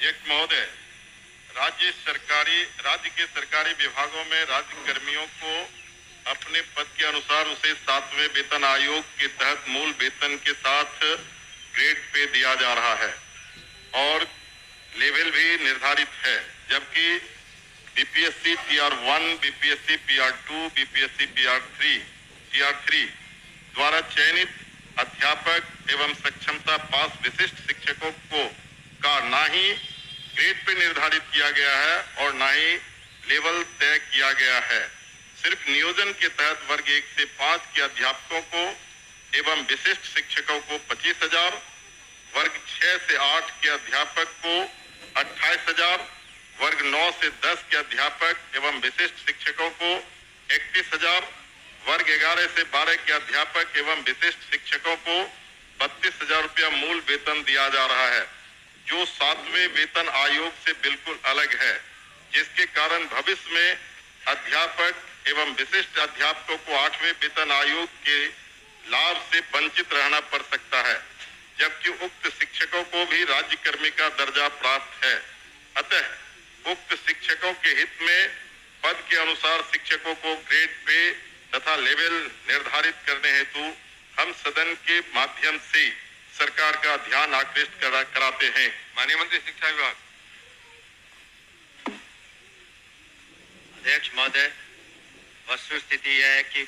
अध्यक्ष महोदय, राज्य के सरकारी विभागों में राज्य कर्मियों को अपने पद के अनुसार उसे 7वें वेतन आयोग के तहत मूल वेतन के साथ ग्रेड पे दिया जा रहा है और लेवल भी निर्धारित है, जबकि BPSC PR1, BPSC PR2, BPSC PR3 द्वारा चयनित अध्यापक एवं सक्षमता पास विशिष्ट शिक्षकों को का ना ही ग्रेड पे निर्धारित किया गया है और ना ही लेवल तय किया गया है। सिर्फ नियोजन के तहत वर्ग 1 से 5 के अध्यापकों को एवं विशिष्ट शिक्षकों को 25,000, वर्ग 6 से 8 के अध्यापक को 28,000, वर्ग 9 से 10 के अध्यापक एवं विशिष्ट शिक्षकों को 31,000, वर्ग 11 से 12 के अध्यापक एवं विशिष्ट शिक्षकों को 32,000 रुपया मूल वेतन दिया जा रहा है, जो 7वें वेतन आयोग से बिल्कुल अलग है, जिसके कारण भविष्य में अध्यापक एवं विशिष्ट अध्यापकों को 8वें वेतन आयोग के लाभ से वंचित रहना पड़ सकता है, जबकि उक्त शिक्षकों को भी राज्य कर्मी का दर्जा प्राप्त है। अतः उक्त शिक्षकों के हित में पद के अनुसार शिक्षकों को ग्रेड पे तथा लेवल निर्धारित करने हेतु हम सदन के माध्यम से सरकार का ध्यान आकृष्ट कराते हैं। माननीय मंत्री शिक्षा विभाग। अध्यक्ष महोदय, वस्तुस्थिति यह है कि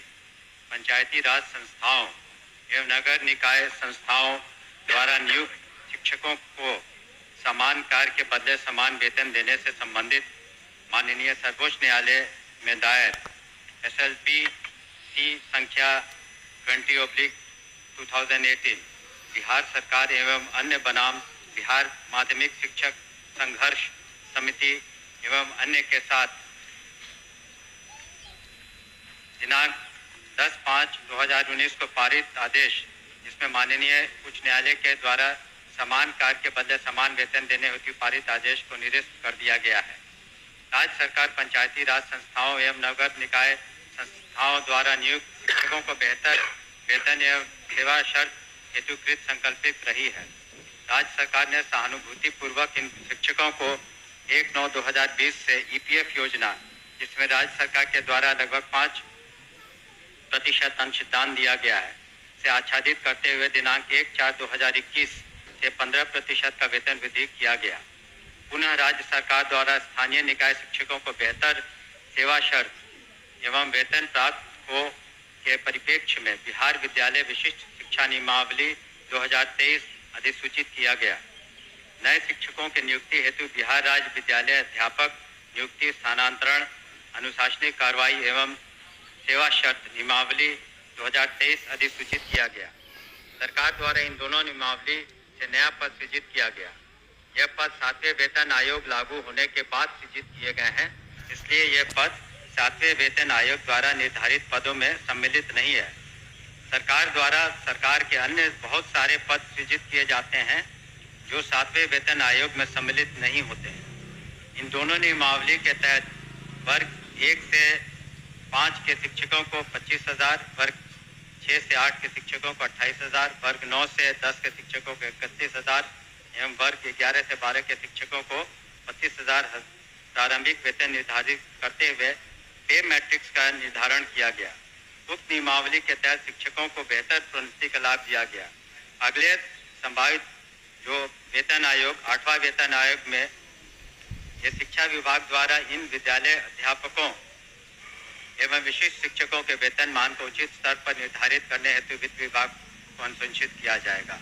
पंचायती राज संस्थाओं एवं नगर निकाय संस्थाओं द्वारा नियुक्त शिक्षकों को समान कार्य के बदले समान वेतन देने से संबंधित माननीय सर्वोच्च न्यायालय में दायर SLP संख्या 20/2018 बिहार सरकार एवं अन्य बनाम बिहार माध्यमिक शिक्षक संघर्ष समिति एवं अन्य के साथ दिनांक 10/5/2019 को पारित आदेश, जिसमें माननीय उच्च न्यायालय के द्वारा समान कार्य के बदले समान वेतन देने हेतु पारित आदेश को निरस्त कर दिया गया है। राज्य सरकार पंचायती राज संस्थाओं एवं नगर निकाय संस्थाओं द्वारा नियुक्त शिक्षकों को बेहतर वेतन एवं सेवा शर्त हेतुकृत संकल्पित रही है। राज्य सरकार ने सहानुभूति पूर्वक इन शिक्षकों को 1/9/2020 से EPF योजना, जिसमें राज्य सरकार के द्वारा लगभग 5% अंशदान दिया गया है, से आच्छादित करते हुए दिनांक 1/4/2021 से 15% का वेतन वृद्धि किया गया। पुनः राज्य सरकार द्वारा स्थानीय निकाय शिक्षकों को बेहतर सेवा शर्त एवं वेतन प्राप्त हो के परिप्रेक्ष्य में बिहार विद्यालय विशिष्ट शिक्षा नियमावली 2023 अधिसूचित किया गया। नए शिक्षकों की नियुक्ति हेतु बिहार राज्य विद्यालय अध्यापक नियुक्ति, स्थानांतरण, अनुशासनिक कार्रवाई एवं सेवा शर्त नियमावली 2023 अधिसूचित किया गया। सरकार द्वारा इन दोनों नियमावली से नया पद सृजित किया गया। यह पद 7वें वेतन आयोग लागू होने के बाद सृजित किए गए हैं, इसलिए यह पद 7वें वेतन आयोग द्वारा निर्धारित पदों में सम्मिलित नहीं है। सरकार द्वारा सरकार के अन्य बहुत सारे पद सृजित किए जाते हैं जो 7वें वेतन आयोग में सम्मिलित नहीं होते। इन दोनों नियमावली के तहत वर्ग 1 से 5 के शिक्षकों को 25,000, वर्ग 6 से 8 के शिक्षकों को 28,000, वर्ग 9 से 10 के शिक्षकों को 31,000 एवं वर्ग 11 से 12 के शिक्षकों को 25,000 प्रारंभिक वेतन निर्धारित करते हुए पे मैट्रिक्स का निर्धारण किया गया। उक्त नियमावली के तहत शिक्षकों को बेहतर प्रोन्नति का लाभ दिया गया। अगले संभावित जो वेतन आयोग 8वां वेतन आयोग में ये शिक्षा विभाग द्वारा इन विद्यालय अध्यापकों एवं विशिष्ट शिक्षकों के वेतन मान को उचित स्तर पर निर्धारित करने हेतु वित्त विभाग को अनुशंसित किया जाएगा।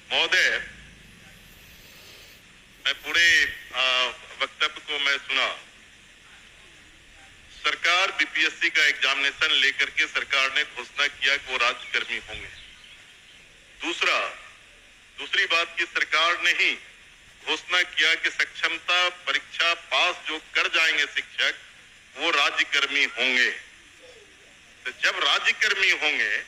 महोदय, मैं पूरे वक्तव्य को मैं सुना। सरकार बीपीएससी का एग्जामिनेशन लेकर के सरकार ने घोषणा किया कि वो राज्यकर्मी होंगे। दूसरी बात की सरकार ने ही घोषणा किया कि सक्षमता परीक्षा पास जो कर जाएंगे शिक्षक वो राज्यकर्मी होंगे। तो जब राज्यकर्मी होंगे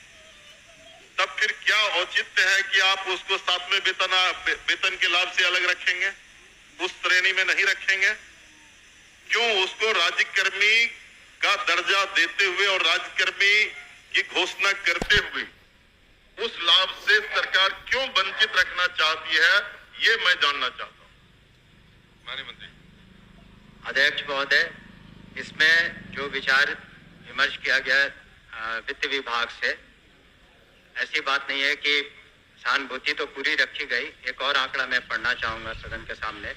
तब फिर क्या औचित्य है कि आप उसको 7वें वेतन के लाभ से अलग रखेंगे, उस श्रेणी में नहीं रखेंगे? क्यों उसको राज्यकर्मी का दर्जा देते हुए और राज्यकर्मी की घोषणा करते हुए उस लाभ से सरकार क्यों वंचित रखना चाहती है, ये मैं जानना चाहता हूँ। माननीय मंत्री। अध्यक्ष महोदय, इसमें जो विचार विमर्श किया गया वित्त विभाग से, ऐसी बात नहीं है कि सहानुभूति तो पूरी रखी गई। एक और आंकड़ा मैं पढ़ना चाहूंगा सदन के सामने।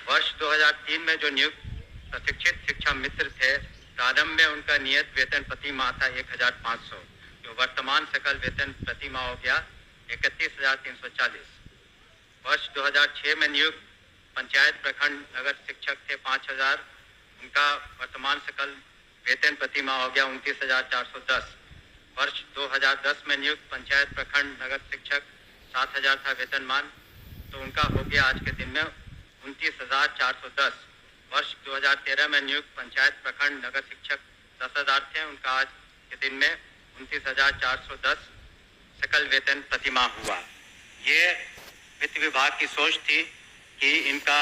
वर्ष 2003 में जो नियुक्त प्रशिक्षित शिक्षा मित्र थे, प्रारंभ में उनका नियत वेतन प्रति माह था 1500, जो वर्तमान सकल वेतन प्रति माह हो गया 31,340। वर्ष 2006 में नियुक्त पंचायत प्रखंड नगर शिक्षक थे 5000, उनका वर्तमान सकल वेतन प्रति माह हो गया 29,410। वर्ष 2010 में नियुक्त पंचायत प्रखंड नगर शिक्षक 7000 था वेतनमान, तो उनका हो गया आज के दिन में 29,410। वर्ष 2013 में नियुक्त पंचायत प्रखंड नगर शिक्षक 10,000 थे, उनका आज के दिन में 29,410 सकल वेतन प्रतिमाह हुआ। ये वित्त विभाग की सोच थी कि इनका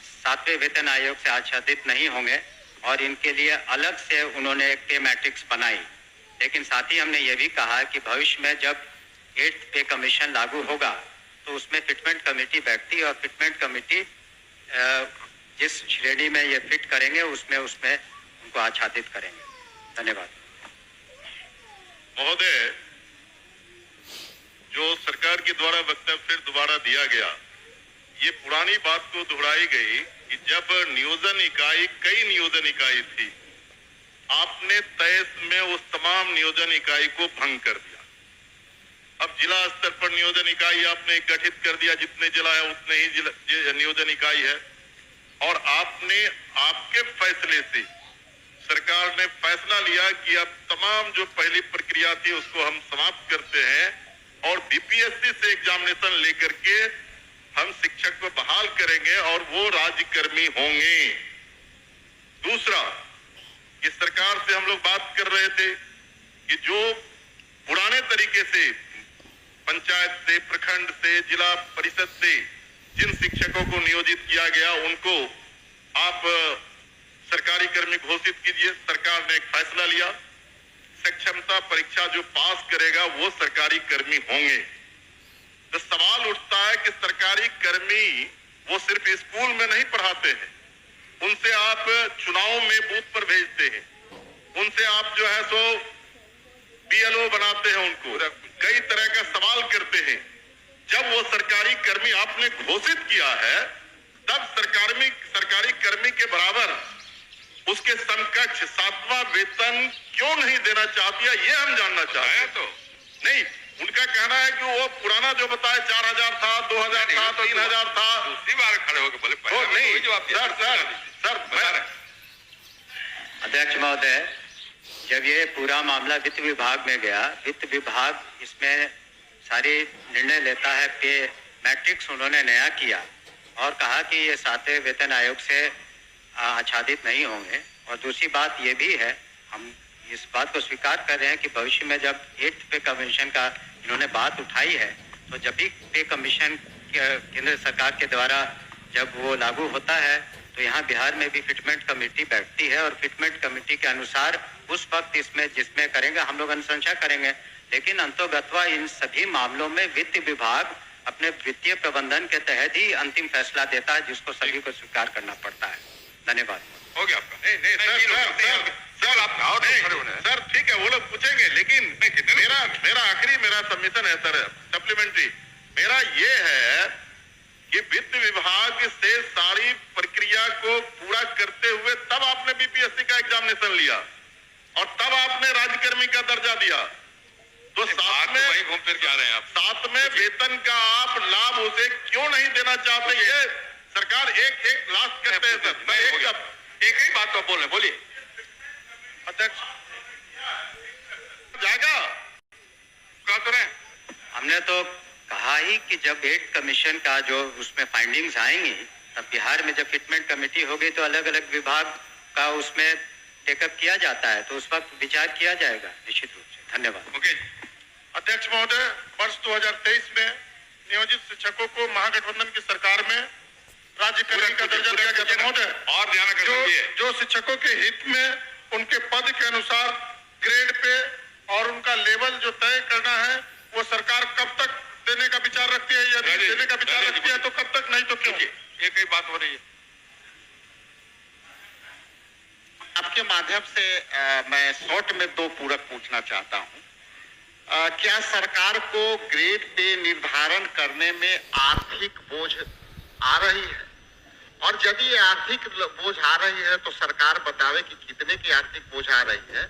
7वें वेतन आयोग से आच्छादित नहीं होंगे और इनके लिए अलग से उन्होंने एक पे मैट्रिक्स बनाई। लेकिन साथ ही हमने ये भी कहा कि भविष्य में जब 8th पे कमीशन लागू होगा तो उसमें फिटमेंट कमेटी बैठती है और फिटमेंट कमेटी जिस श्रेणी में ये फिट करेंगे उसमें उनको आच्छादित करेंगे। धन्यवाद। महोदय, जो सरकार के द्वारा वक्तव्य फिर दोबारा दिया गया, ये पुरानी बात को दोहराई गई कि जब नियोजन इकाई, कई नियोजन इकाई थी, आपने तय में उस तमाम नियोजन इकाई को भंग कर दिया। अब जिला स्तर पर नियोजन इकाई आपने गठित कर दिया, जितने जिला है उतने ही नियोजन इकाई है, और आपने आपके फैसले से सरकार ने फैसला लिया कि अब तमाम जो पहली प्रक्रिया थी उसको हम समाप्त करते हैं और बीपीएससी से एग्जामिनेशन लेकर के हम शिक्षक को बहाल करेंगे और वो राज्यकर्मी होंगे। दूसरा, इस सरकार से हम लोग बात कर रहे थे कि जो पुराने तरीके से पंचायत से, प्रखंड से, जिला परिषद से जिन शिक्षकों को नियोजित किया गया उनको आप सरकारी कर्मी घोषित कीजिए। सरकार ने एक फैसला लिया, सक्षमता परीक्षा जो पास करेगा वो सरकारी कर्मी होंगे। तो सवाल उठता है कि सरकारी कर्मी वो सिर्फ स्कूल में नहीं पढ़ाते हैं, उनसे आप चुनाव में बूथ पर भेजते हैं, उनसे आप जो है सो बीएलओ बनाते हैं, उनको कई तरह का सवाल करते हैं। जब वो सरकारी कर्मी आपने घोषित किया है, तब सरकारी कर्मी के बराबर उसके समकक्ष 7वां वेतन क्यों नहीं देना चाहती है, ये हम जानना चाहते हैं। तो नहीं, उनका कहना है कि वो पुराना जो बताया 4000 था, 2000 था, 3000 था। दूसरी बार खड़े होकर बोले नहीं सर। अध्यक्ष महोदय, जब ये पूरा मामला वित्त विभाग में गया, वित्त विभाग इसमें सारी निर्णय लेता है। पे मैट्रिक्स उन्होंने नया किया और कहा कि ये 7वें वेतन आयोग से आच्छादित नहीं होंगे। और दूसरी बात ये भी है, हम इस बात को स्वीकार कर रहे हैं कि भविष्य में जब 8th पे कमीशन का इन्होंने बात उठाई है, तो जब भी पे कमीशन केंद्र सरकार के द्वारा जब वो लागू होता है तो यहाँ बिहार में भी फिटमेंट कमेटी बैठती है और फिटमेंट कमेटी के अनुसार उस वक्त इसमें जिसमें करेंगे हम लोग अनुशंसा करेंगे। लेकिन अंतोगत्वा इन सभी मामलों में वित्त विभाग अपने वित्तीय प्रबंधन के तहत ही अंतिम फैसला देता है, जिसको सभी को स्वीकार करना पड़ता है। धन्यवाद। हो गया आपका। सर ठीक है, वो लोग पूछेंगे, लेकिन मेरा आखिरी सबमिशन है सर, सप्लीमेंट्री मेरा ये है कि वित्त विभाग से सारी प्रक्रिया को पूरा करते हुए तब आपने बीपीएससी का एग्जामिनेशन लिया और तब आपने राज्यकर्मी का दर्जा दिया। तो साथ में वही घूम फिर के आ रहे हैं आप, साथ में वेतन का आप लाभ उसे क्यों नहीं देना चाहते? ये सरकार एक लास्ट करते हैं सर। मैं एक ही बात को बोल रहे, बोलिए अध्यक्ष। जाएगा कह तो रहे, हमने तो कहा ही कि जब 8th कमीशन का जो उसमें फाइंडिंग्स आएंगी, तब बिहार में जब फिटमेंट कमेटी होगी तो अलग अलग विभाग का उसमें टेकअप किया जाता है, तो उस वक्त विचार किया जाएगा निश्चित रूप से। धन्यवाद। ओके अध्यक्ष महोदय, वर्ष 2023 में नियोजित शिक्षकों को महागठबंधन की सरकार में राज्यकर्मी का दर्जा दिया गया था महोदय। और ध्यान जो शिक्षकों के हित में उनके पद के अनुसार ग्रेड पे और उनका लेवल जो तय करना है वो सरकार मैं शॉर्ट में दो पूरक पूछना चाहता हूं। क्या सरकार को ग्रेड पे निर्धारण करने में आर्थिक बोझ आ रही है? और यदि ये आर्थिक बोझ आ रही है तो सरकार बतावे कि कितने की आर्थिक बोझ आ रही है,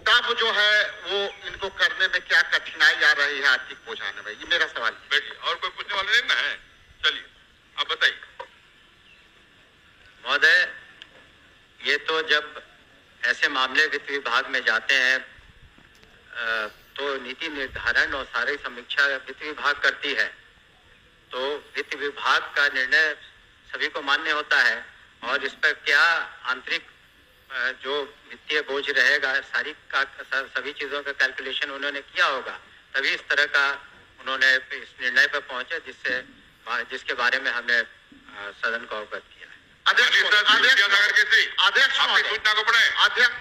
तब जो है वो इनको करने में क्या कठिनाई आ रही है आर्थिक बोझ आने में। ये मेरा सवाल है। बैठिए, और कोई पूछने वाले नहीं ना है? चलिए आप बताइए। महोदय, ये तो जब ऐसे मामले वित्त विभाग में जाते हैं तो नीति निर्धारण और सारी समीक्षा वित्त विभाग करती है, तो वित्त विभाग का निर्णय सभी को मान्य होता है और इस पर क्या आंतरिक जो वित्तीय बोझ रहेगा सभी चीजों का कैलकुलेशन उन्होंने किया होगा, तभी इस तरह का उन्होंने इस निर्णय पर पहुंचे जिसके बारे में हमने सदन को अवगत किया। अध्यक्ष, सूचना को पढ़े। अध्यक्ष